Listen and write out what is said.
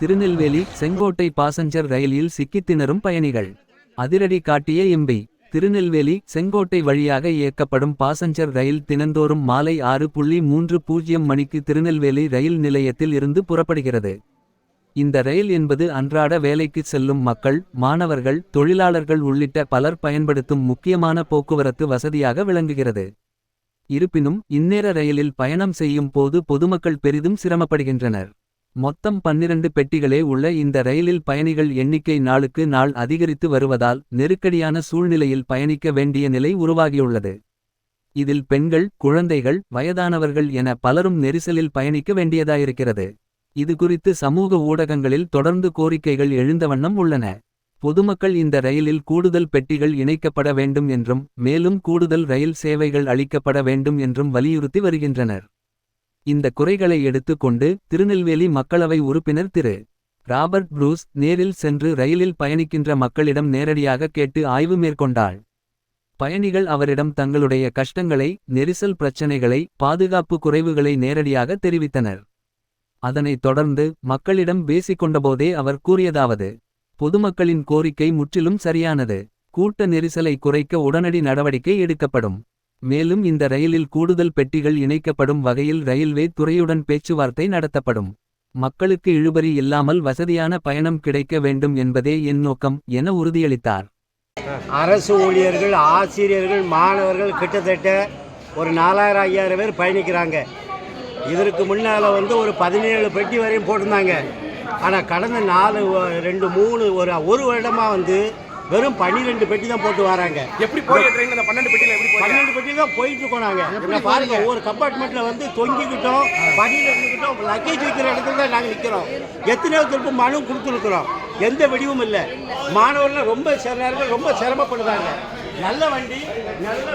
Tirunelveli Sengottai passenger ரயிலில் சிக்கித் திணறும் பயணிகள். அதிரடி காட்டிய எம்பி. திருநெல்வேலி செங்கோட்டை வழியாக இயக்கப்படும் பாசஞ்சர் ரயில் தினந்தோறும் மாலை 6:30 மணிக்கு திருநெல்வேலி ரயில் நிலையத்தில் இருந்து புறப்படுகிறது. இந்த ரயில் என்பது அன்றாட வேலைக்குச் செல்லும் மக்கள், மாணவர்கள், தொழிலாளர்கள் உள்ளிட்ட பலர் பயன்படுத்தும் முக்கியமான போக்குவரத்து வசதியாக விளங்குகிறது. இருப்பினும் இந்நேர ரயிலில் பயணம் செய்யும் போது பொதுமக்கள் பெரிதும் சிரமப்படுகின்றனர். மொத்தம் 12 பெட்டிகளே உள்ள இந்த ரயிலில் பயணிகள் எண்ணிக்கை நாளுக்கு நாள் அதிகரித்து வருவதால் நெருக்கடியான சூழ்நிலையில் பயணிக்க வேண்டிய நிலை உருவாகியுள்ளது. இதில் பெண்கள், குழந்தைகள், வயதானவர்கள் என பலரும் நெரிசலில் பயணிக்க வேண்டியதாயிருக்கிறது. இதுகுறித்து சமூக ஊடகங்களில் தொடர்ந்து கோரிக்கைகள் எழுந்த வண்ணம் உள்ளன. பொதுமக்கள் இந்த ரயிலில் கூடுதல் பெட்டிகள் இணைக்கப்பட வேண்டும் என்றும், மேலும் கூடுதல் ரயில் சேவைகள் அளிக்கப்பட வேண்டும் என்றும் வலியுறுத்தி வருகின்றனர். இந்த குறைகளை எடுத்து கொண்டு திருநெல்வேலி மக்களவை உறுப்பினர் திரு. ராபர்ட் ப்ரூஸ் நேரில் சென்று ரயிலில் பயணிக்கின்ற மக்களிடம் நேரடியாக கேட்டு ஆய்வு மேற்கொண்டாள். பயணிகள் அவரிடம் தங்களுடைய கஷ்டங்களை, நெரிசல் பிரச்சனைகளை, பாதுகாப்பு குறைவுகளை நேரடியாக தெரிவித்தனர். அதனைத் தொடர்ந்து மக்களிடம் பேசிக்கொண்டபோதே அவர் கூறியதாவது: பொதுமக்களின் கோரிக்கை முற்றிலும் சரியானது. கூட்ட நெரிசலை குறைக்க உடனடி நடவடிக்கை எடுக்கப்படும். மேலும் இந்த ரயிலில் கூடுதல் பெட்டிகள் இணைக்கப்படும் வகையில் ரயில்வே துறையுடன் பேச்சுவார்த்தை நடத்தப்படும். மக்களுக்கு இழுபறி இல்லாமல் வசதியான பயணம் கிடைக்க வேண்டும் என்பதே என் நோக்கம் என உறுதியளித்தார். அரசு ஊழியர்கள், ஆசிரியர்கள், மாணவர்கள் கிட்டத்தட்ட ஒரு 4000-5000 பேர் பயணிக்கிறாங்க. இதற்கு முன்னால் ஒரு 17 பெட்டி வரையும் போட்டிருந்தாங்க. ஆனால் கடந்த 4, 2, 3 ஒரு வருடமாக வெறும் 12 பெட்டி தான் போட்டு வராங்க. எப்படி போய் ட்ரெயின் அந்த 12 பெட்டியில் எப்படி 12 பெட்டி தான் போயிட்டு இருக்கோம். நாங்கள் பாருங்க, ஒரு கம்பார்ட்மெண்ட்டில் தொங்கிக்கிட்டோம், படியில் இருந்துக்கிட்டோம், லக்கேஜ் வைக்கிற இடத்துல தான் நாங்கள் நிற்கிறோம். எத்தனையோ திரும்ப மனு கொடுத்துருக்குறோம், எந்த வெடிவும் இல்லை. மாணவர்கள் ரொம்ப சில நேரங்கள் ரொம்ப சிரமப்படுறாங்க. நல்ல வண்டி, நல்ல